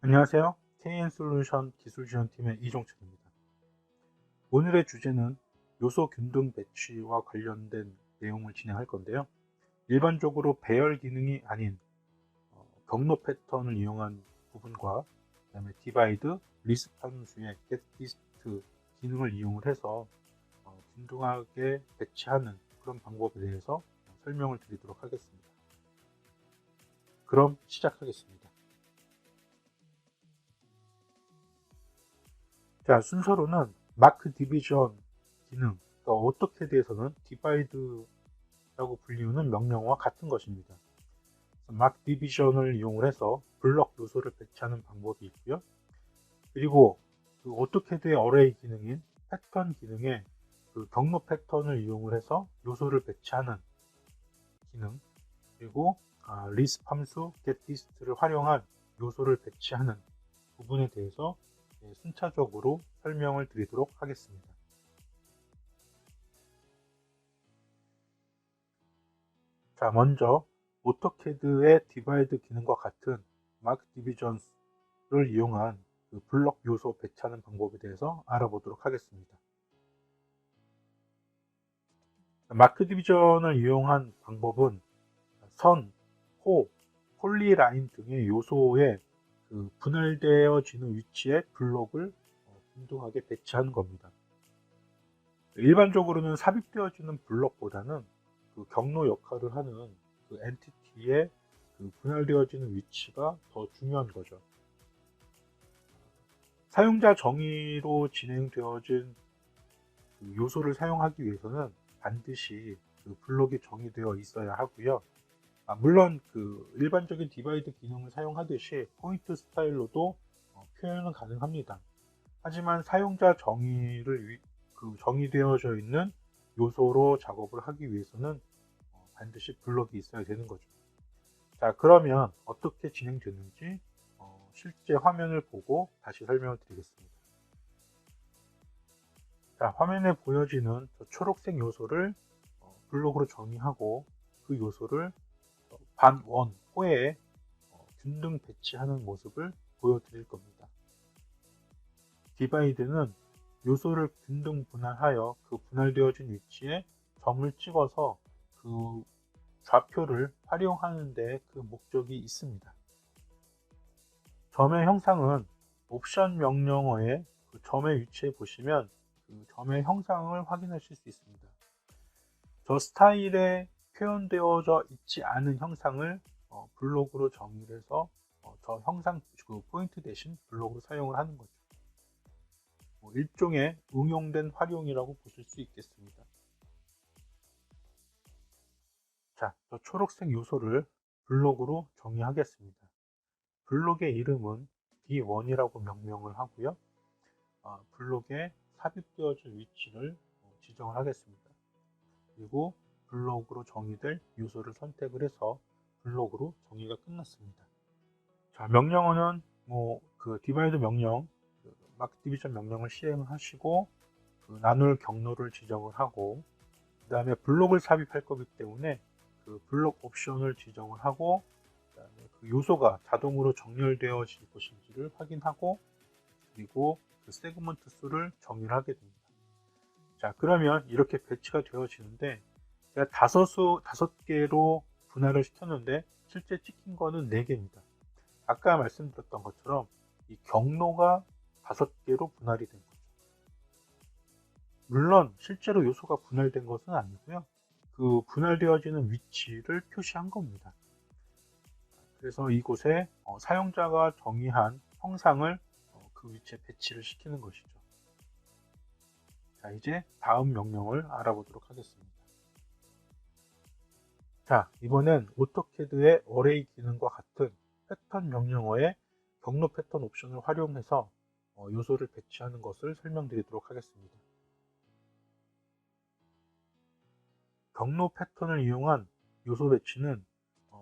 안녕하세요. KN솔루션 기술지원팀의 이종철입니다. 오늘의 주제는 요소 균등 배치와 관련된 내용을 진행할 건데요. 일반적으로 배열 기능이 아닌 경로 패턴을 이용한 부분과 그다음에 디바이드, 리스트 함수의 getDist 기능을 이용을 해서 균등하게 배치하는 그런 방법에 대해서 설명을 드리도록 하겠습니다. 그럼 시작하겠습니다. 자, 순서로는 마크 디비전 기능, 그러니까 오토캐드에서는 디바이드라고 불리우는 명령어와 같은 것입니다. 마크 디비전을 이용을 해서 블럭 요소를 배치하는 방법이 있고요. 그리고 그 오토캐드의 어레이 기능인 패턴 기능에 그 경로 패턴을 이용을 해서 요소를 배치하는 기능, 그리고 리스트 함수 getDist를 활용한 요소를 배치하는 부분에 대해서 순차적으로 설명을 드리도록 하겠습니다. 자, 먼저 오토캐드의 디바이드 기능과 같은 마크 디비전을 이용한 그 블럭 요소 배치하는 방법에 대해서 알아보도록 하겠습니다. 마크 디비전을 이용한 방법은 선, 호, 폴리라인 등의 요소의 그 분할되어지는 위치에 블록을 균등하게 배치하는 겁니다. 일반적으로는 삽입되어지는 블록보다는 그 경로 역할을 하는 그 엔티티의 그 분할되어지는 위치가 더 중요한 거죠. 사용자 정의로 진행되어진 그 요소를 사용하기 위해서는 반드시 그 블록이 정의되어 있어야 하고요. 물론 그 일반적인 디바이드 기능을 사용하듯이 포인트 스타일로도 표현은 가능합니다. 하지만 사용자 정의를 정의되어져 있는 요소로 작업을 하기 위해서는 반드시 블록이 있어야 되는 거죠. 자, 그러면 어떻게 진행되는지 실제 화면을 보고 다시 설명을 드리겠습니다. 자, 화면에 보여지는 초록색 요소를 블록으로 정의하고 그 요소를 반원 호에 균등 배치하는 모습을 보여드릴 겁니다. 디바이드는 요소를 균등 분할하여 그 분할되어진 위치에 점을 찍어서 그 좌표를 활용하는 데 그 목적이 있습니다. 점의 형상은 옵션 명령어의 그 점의 위치에 보시면 그 점의 형상을 확인하실 수 있습니다. 저 스타일에 표현되어져 있지 않은 형상을 블록으로 정의를 해서 저 형상 그 포인트 대신 블록으로 사용을 하는 거죠. 일종의 응용된 활용이라고 보실 수 있겠습니다. 자, 저 초록색 요소를 블록으로 정의하겠습니다. 블록의 이름은 D1이라고 명명을 하고요. 블록에 삽입되어질 위치를 지정을 하겠습니다. 그리고 블록으로 정의될 요소를 선택을 해서 블록으로 정의가 끝났습니다. 자, 명령어는 그 디바이드 명령, 마크 디비전 명령을 시행하시고 그 나눌 경로를 지정을 하고 그 다음에 블록을 삽입할 거기 때문에 그 블록 옵션을 지정을 하고 그다음에 그 요소가 자동으로 정렬되어질 것인지를 확인하고 그리고 그 세그먼트 수를 정의를 하게 됩니다. 자, 그러면 이렇게 배치가 되어지는데 제가 다섯 개로 분할을 시켰는데 실제 찍힌 거는 4개입니다. 아까 말씀드렸던 것처럼 이 경로가 5개로 분할이 된 거죠. 물론 실제로 요소가 분할된 것은 아니고요. 그 분할되어지는 위치를 표시한 겁니다. 그래서 이곳에 사용자가 정의한 형상을 그 위치에 배치를 시키는 것이죠. 자, 이제 다음 명령을 알아보도록 하겠습니다. 자, 이번엔 오토캐드의 어레이 기능과 같은 패턴 명령어의 경로 패턴 옵션을 활용해서 요소를 배치하는 것을 설명드리도록 하겠습니다. 경로 패턴을 이용한 요소 배치는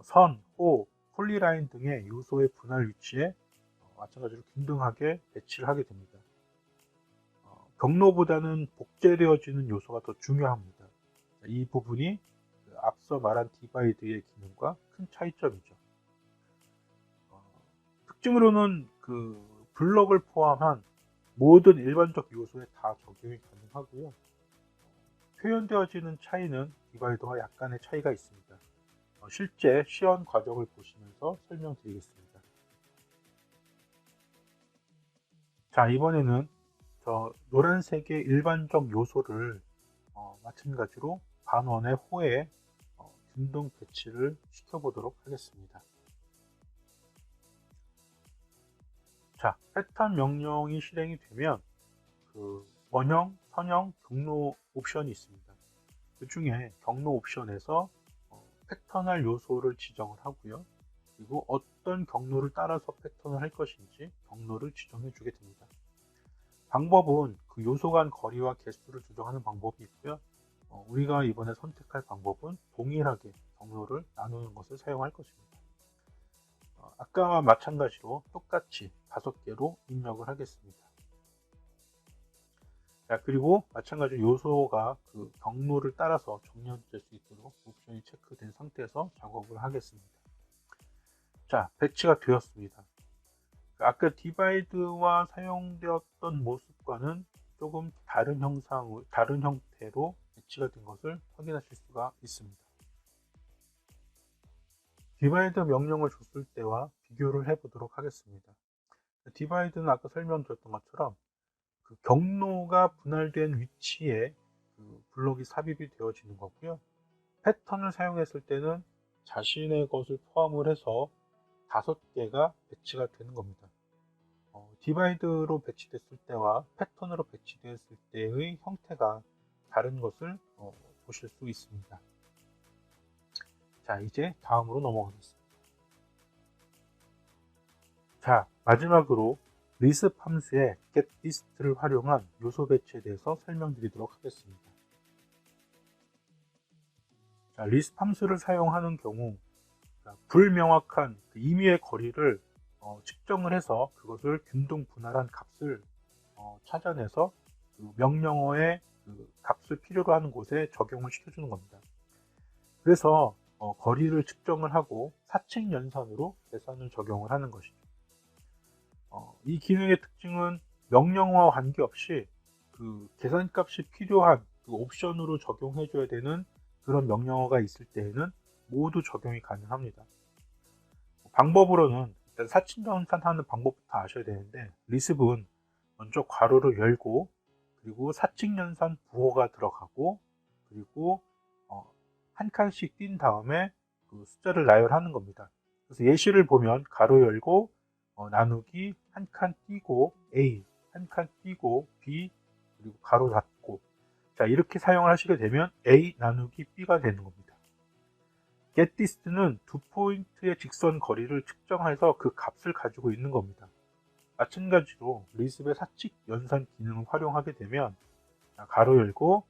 선, 호, 폴리라인 등의 요소의 분할 위치에 마찬가지로 균등하게 배치를 하게 됩니다. 경로보다는 복제되어지는 요소가 더 중요합니다. 이 부분이 앞서 말한 디바이드의 기능과 큰 차이점이죠. 특징으로는 그 블럭을 포함한 모든 일반적 요소에 다 적용이 가능하고요. 표현되어지는 차이는 디바이더와 약간의 차이가 있습니다. 실제 시연 과정을 보시면서 설명드리겠습니다. 자, 이번에는 저 노란색의 일반적 요소를 마찬가지로 반원의 호에 균등 배치를 시켜보도록 하겠습니다. 자, 패턴 명령이 실행이 되면 그 원형, 선형, 경로 옵션이 있습니다. 그 중에 경로 옵션에서 패턴할 요소를 지정을 하고요. 그리고 어떤 경로를 따라서 패턴을 할 것인지 경로를 지정해 주게 됩니다. 방법은 그 요소 간 거리와 개수를 조정하는 방법이 있고요. 우리가 이번에 선택할 방법은 동일하게 경로를 나누는 것을 사용할 것입니다. 아까와 마찬가지로 똑같이 5개로 입력을 하겠습니다. 자, 그리고 마찬가지로 요소가 그 경로를 따라서 정렬될 수 있도록 옵션이 체크된 상태에서 작업을 하겠습니다. 자, 배치가 되었습니다. 아까 디바이드와 사용되었던 모습과는 조금 다른 형태로 배치가 된 것을 확인하실 수가 있습니다. 디바이드 명령을 줬을 때와 비교를 해보도록 하겠습니다. 디바이드는 아까 설명드렸던 것처럼 그 경로가 분할된 위치에 그 블록이 삽입이 되어지는 거고요. 패턴을 사용했을 때는 자신의 것을 포함을 해서 5개가 배치가 되는 겁니다. 디바이드로 배치됐을 때와 패턴으로 배치됐을 때의 형태가 다른 것을 보실 수 있습니다. 자, 이제 다음으로 넘어가겠습니다. 자, 마지막으로 리스p 함수의 getDist를 활용한 요소 배치에 대해서 설명드리도록 하겠습니다. 자, 리스p 함수를 사용하는 경우 불명확한 임의의 거리를 측정을 해서 그것을 균등 분할한 값을 찾아내서 그 명령어의 그 값을 필요로 하는 곳에 적용을 시켜주는 겁니다. 그래서 거리를 측정을 하고 사칙 연산으로 계산을 적용을 하는 것이죠. 이 기능의 특징은 명령어와 관계없이 그 계산값이 필요한 그 옵션으로 적용해줘야 되는 그런 명령어가 있을 때에는 모두 적용이 가능합니다. 방법으로는 일단 사칙 연산하는 방법부터 아셔야 되는데, 리스p은 먼저 괄호를 열고 그리고 사칙 연산 부호가 들어가고 그리고 한 칸씩 띈 다음에 그 숫자를 나열하는 겁니다. 그래서 예시를 보면 가로 열고 나누기 한 칸 띄고 A, 한 칸 띄고 B, 그리고 가로 닫고, 자, 이렇게 사용을 하시게 되면 A 나누기 B가 되는 겁니다. getDist는 두 포인트의 직선 거리를 측정해서 그 값을 가지고 있는 겁니다. 마찬가지로 리스p의 사칙 연산 기능을 활용하게 되면 가로 열고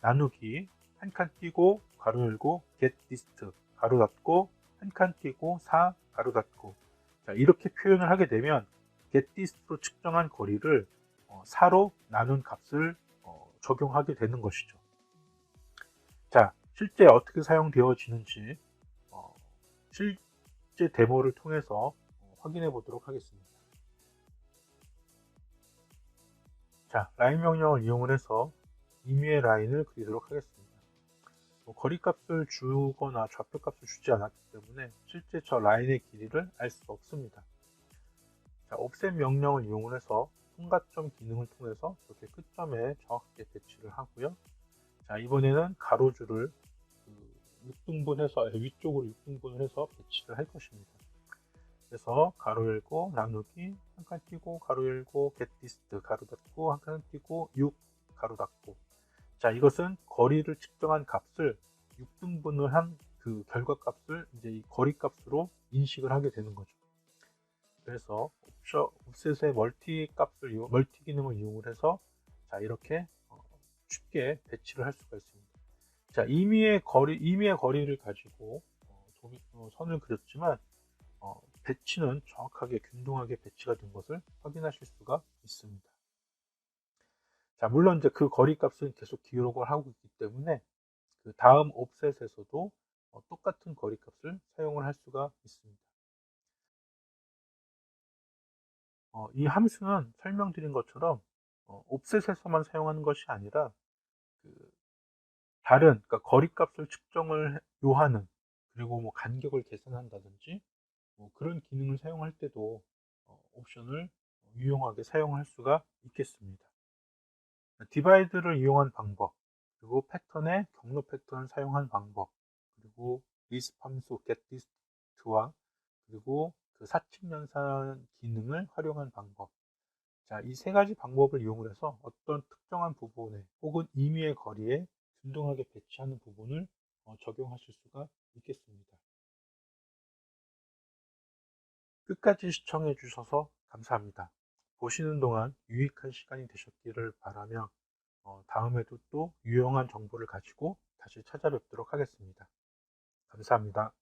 나누기 한 칸 띄고 가로 열고 getDist 가로 닫고 한 칸 띄고 4 가로 닫고, 자, 이렇게 표현을 하게 되면 getDist로 측정한 거리를 4로 나눈 값을 적용하게 되는 것이죠. 자, 실제 어떻게 사용되어지는지 실제 데모를 통해서 확인해 보도록 하겠습니다. 자, 라인 명령을 이용을 해서 임의의 라인을 그리도록 하겠습니다. 거리값을 주거나 좌표값을 주지 않았기 때문에 실제 저 라인의 길이를 알 수 없습니다. 자, offset 명령을 이용을 해서 통과점 기능을 통해서 이렇게 끝점에 정확하게 배치를 하고요. 자, 이번에는 가로줄을 6등분해서 위쪽으로 6등분을 해서 배치를 할 것입니다. 그래서 가로 열고 나누기 한 칸 띄고 가로 열고 getDist 가로 닫고 한 칸 띄고 6 가로 닫고, 자, 이것은 거리를 측정한 값을 6등분을 한 그 결과값을 이제 이 거리값으로 인식을 하게 되는 거죠. 그래서 offset의 멀티 기능을 이용을 해서 자, 이렇게 쉽게 배치를 할 수가 있습니다. 자, 임의의 거리를 가지고 선을 그렸지만 배치는 정확하게 균등하게 배치가 된 것을 확인하실 수가 있습니다. 자, 물론 이제 그 거리 값은 계속 기록을 하고 있기 때문에 그 다음 옵셋에서도 똑같은 거리값을 사용을 할 수가 있습니다. 이 함수는 설명드린 것처럼 옵셋에서만 사용하는 것이 아니라 그 다른, 그러니까 거리값을 측정을 요하는, 그리고 뭐 간격을 계산한다든지 뭐 그런 기능을 사용할 때도 옵션을 유용하게 사용할 수가 있겠습니다. 디바이드를 이용한 방법, 그리고 패턴의 경로 패턴을 사용한 방법, 그리고 리스프 함수 getList와 그리고 그 사칙 연산 기능을 활용한 방법. 자, 이 세 가지 방법을 이용을 해서 어떤 특정한 부분에 혹은 임의의 거리에 균등하게 배치하는 부분을 적용하실 수가 있겠습니다. 끝까지 시청해 주셔서 감사합니다. 보시는 동안 유익한 시간이 되셨기를 바라며 다음에도 또 유용한 정보를 가지고 다시 찾아뵙도록 하겠습니다. 감사합니다.